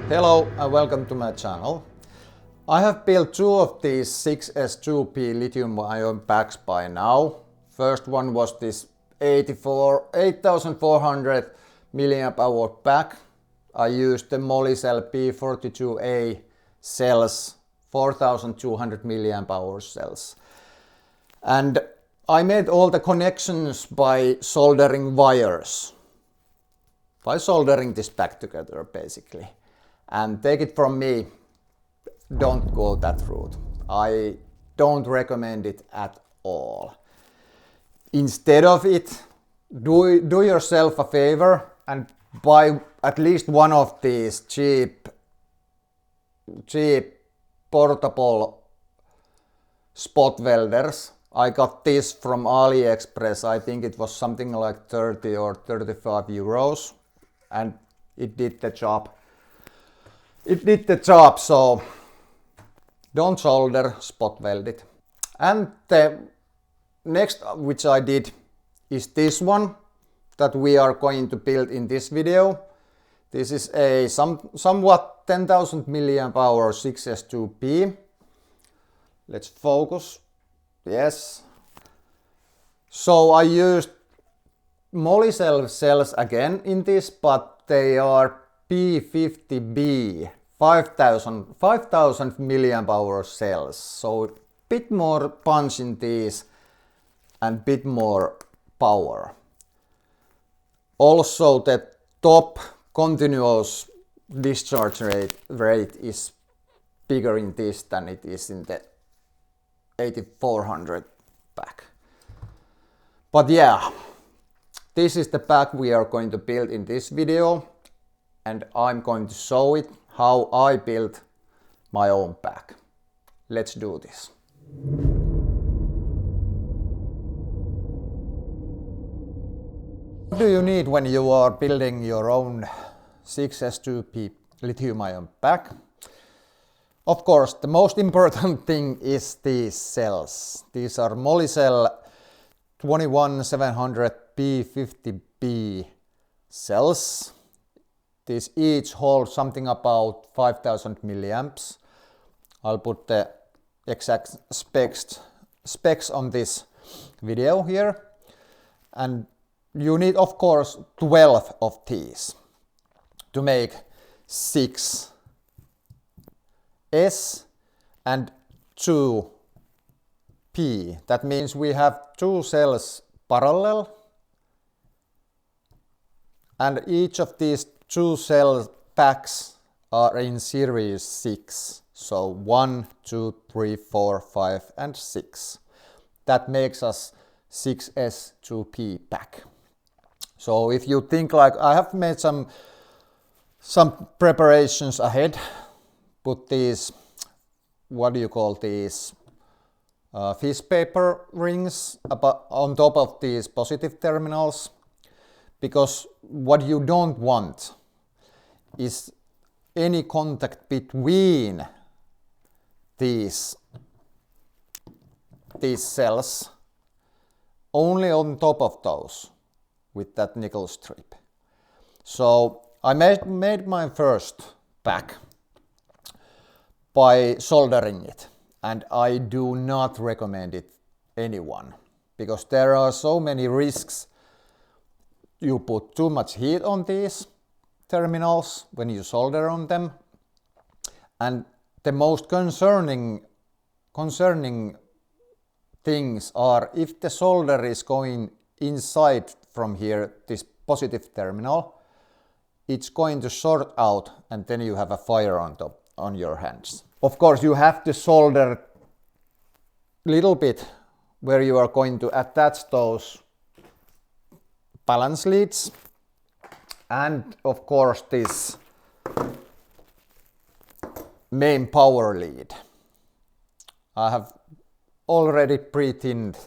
Hello and welcome to my channel. I have built two of these 6S2P lithium-ion packs by now. First one was this 8400 milliamp hour pack. I used the Molicel P50B cells, 4200 milliamp hour cells. And I made all the connections by soldering wires. By soldering this pack together basically. And take it from me, don't go that route. I don't recommend it at all. Instead of it, do yourself a favor and buy at least one of these cheap portable spot welders. I got this from AliExpress. I think it was something like 30 or 35 euros and it did the job. So don't solder, spot weld it. And the next which I did is this one that we are going to build in this video. This is a somewhat 10,000 milliamp hour 6S2P. Let's focus. Yes. So I used Molicel cells again in this, but they are P50B 5000 milliamp hour cells. So bit more punch in these and bit more power. Also the top continuous discharge rate is bigger in this than it is in the 8400 pack. But yeah, this is the pack we are going to build in this video. And I'm going to show it how I built my own pack. Let's do this. What do you need when you are building your own 6S2P lithium-ion pack? Of course, the most important thing is these cells. These are Molicel 21700 P50B cells. These each hold something about 5000 milliamps. I'll put the exact specs on this video here. And you need of course 12 of these to make 6S and 2P. That means we have two cells parallel and each of these two cell packs are in series 6. So 1, 2, 3, 4, 5 and 6. That makes us 6S2P pack. So if you think like I have made some preparations ahead, put these, what do you call these, fish paper rings on top of these positive terminals. Because what you don't want is any contact between these cells, only on top of those with that nickel strip. So I made my first pack by soldering it, and I do not recommend it anyone because there are so many risks. You put too much heat on these terminals when you solder on them, and the most concerning things are if the solder is going inside from here, this positive terminal, it's going to short out and then you have a fire on your hands. Of course you have to solder a little bit where you are going to attach those balance leads and of course this main power lead. I have already pre-tinned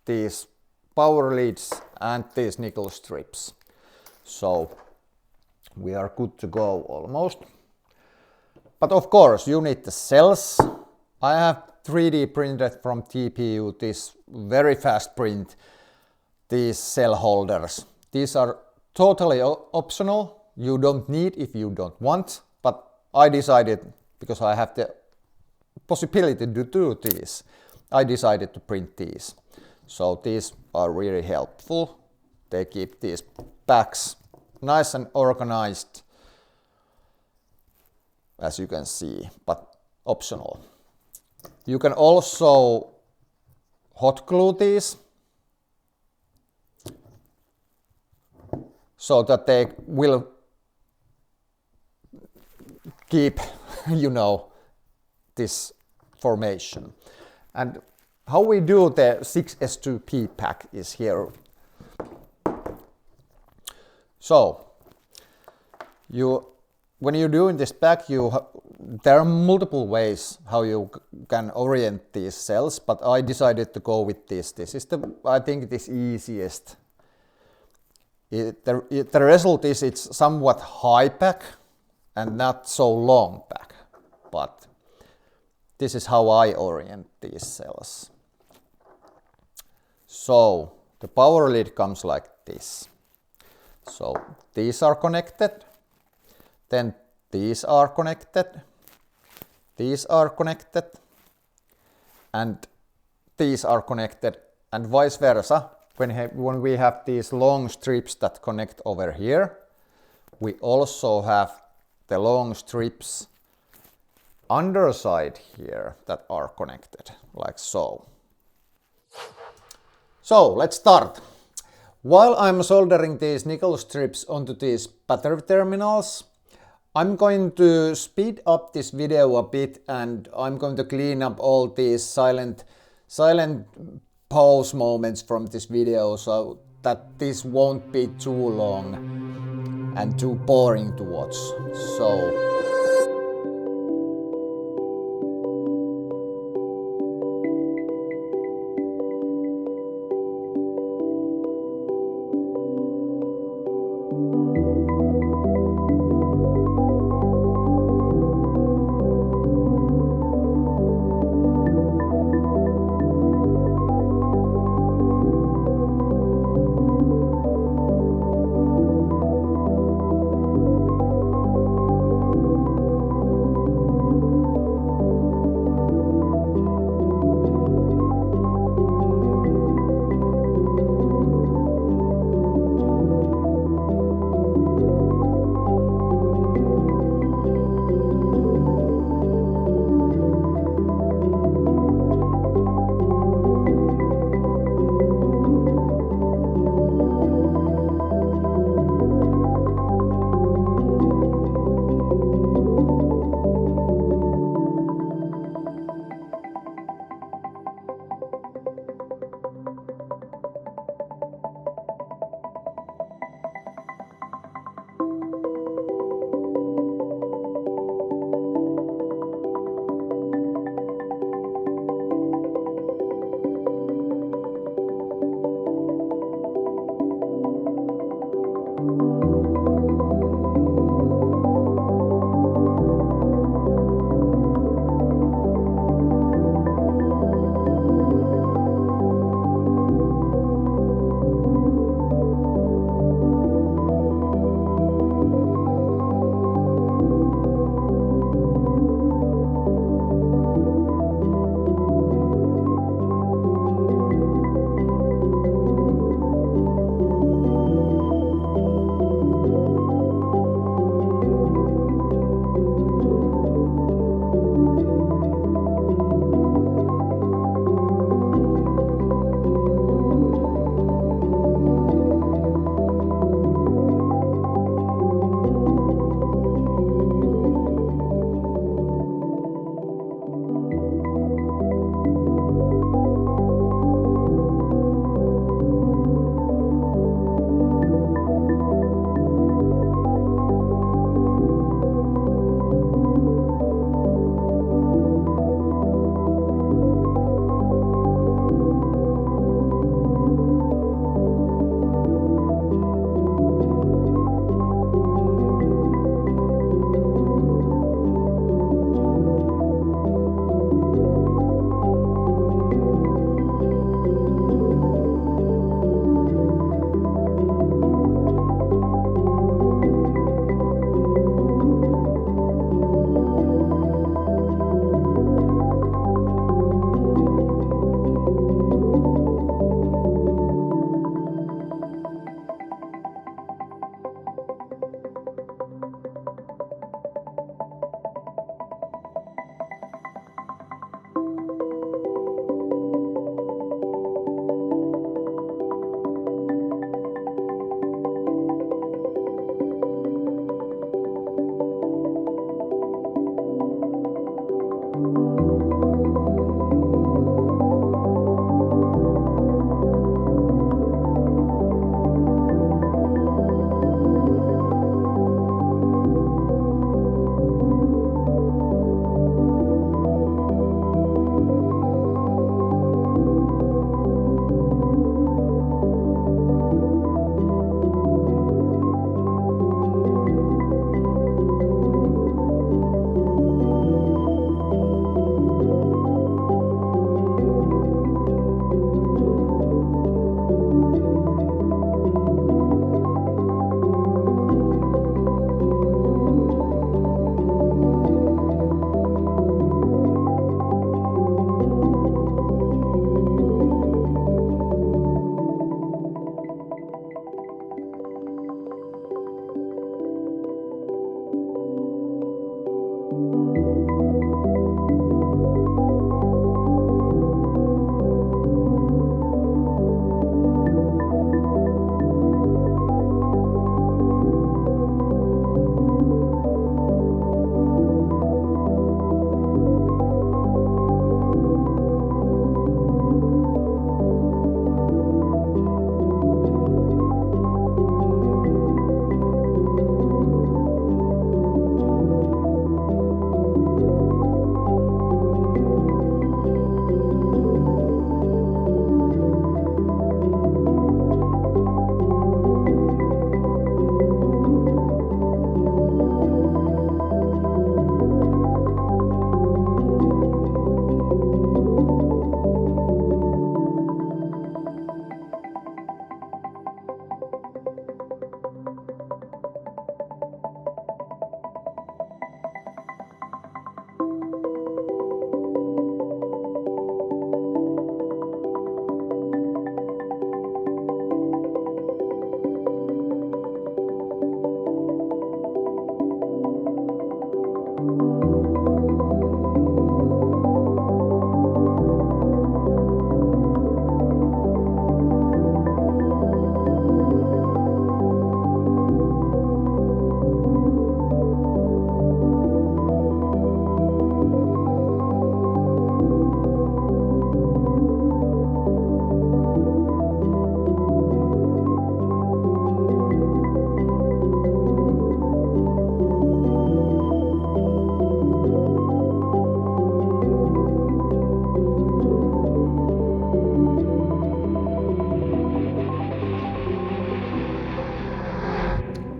these power leads and these nickel strips. So we are good to go almost. But of course you need the cells. I have 3D printed from TPU this very fast print these cell holders. These are totally optional. You don't need if you don't want, but I decided, because I have the possibility to do this, I decided to print these. So these are really helpful. They keep these packs nice and organized, as you can see, but optional. You can also hot glue these so that they will keep, you know, this formation. And how we do the 6S2P pack is here. So, when you're doing this pack, there are multiple ways how you can orient these cells, but I decided to go with this. This is I think this easiest. The result is it's somewhat high pack and not so long pack, but this is how I orient these cells. So the power lead comes like this. So these are connected, then these are connected, these are connected, and these are connected, and vice versa. When we have these long strips that connect over here, we also have the long strips underside here that are connected, like so. So let's start. While I'm soldering these nickel strips onto these battery terminals, I'm going to speed up this video a bit, and I'm going to clean up all these silent pause moments from this video so that this won't be too long and too boring to watch. So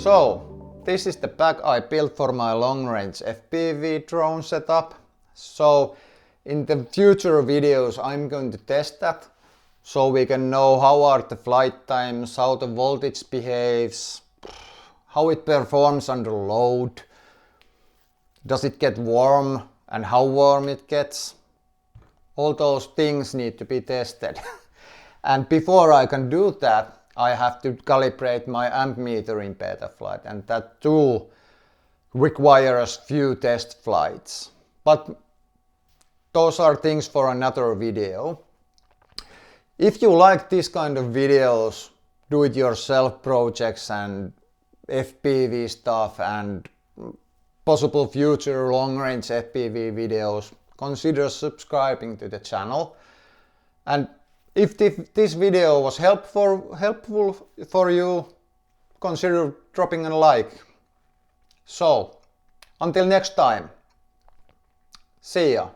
So this is the pack I built for my long-range FPV drone setup. So in the future videos I'm going to test that, so we can know how are the flight times, how the voltage behaves, how it performs under load, does it get warm and how warm it gets. All those things need to be tested. And before I can do that, I have to calibrate my amp meter in Betaflight, and that too requires few test flights. But those are things for another video. If you like this kind of videos, do-it-yourself projects and FPV stuff and possible future long-range FPV videos, consider subscribing to the channel. And if this video was helpful for you, consider dropping a like. So, until next time, see ya!